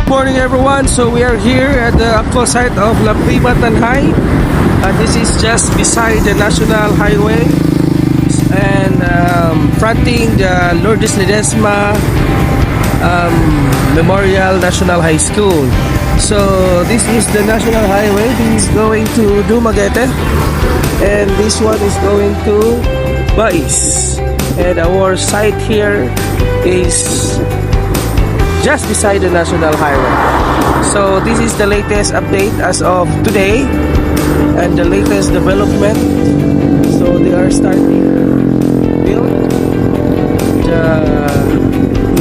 Good morning everyone. So we are here at the actual site of La Prima Tanjay. This is just beside the National Highway and fronting the Lourdes Ledesma Memorial National High School. So this is the National Highway. This is going to Dumaguete and this one is going to Bais. And our site here is just beside the National Highway. So this is the latest update as of today and the latest development. So they are starting to build the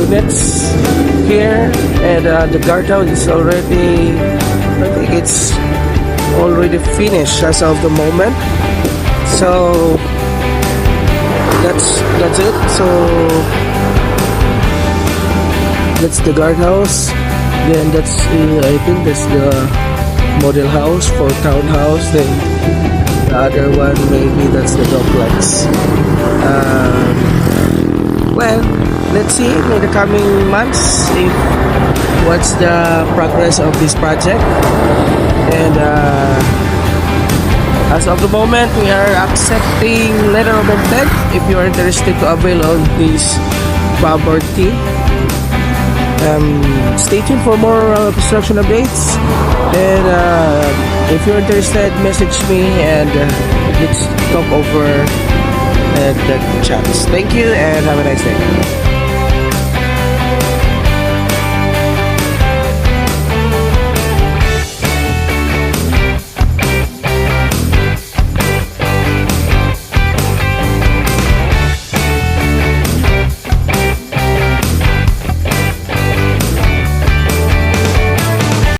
units here, and the guardhouse is already, I think it's already finished as of the moment. So that's it. So that's the guardhouse. Then that's I think that's the model house for townhouse. Then the other one maybe that's the duplex. Well, let's see in the coming months if what's the progress of this project. And as of the moment, we are accepting letter of intent if you are interested to avail of this property. Stay tuned for more construction updates, and if you're interested, message me and let's talk over the chats. Thank you and have a nice day.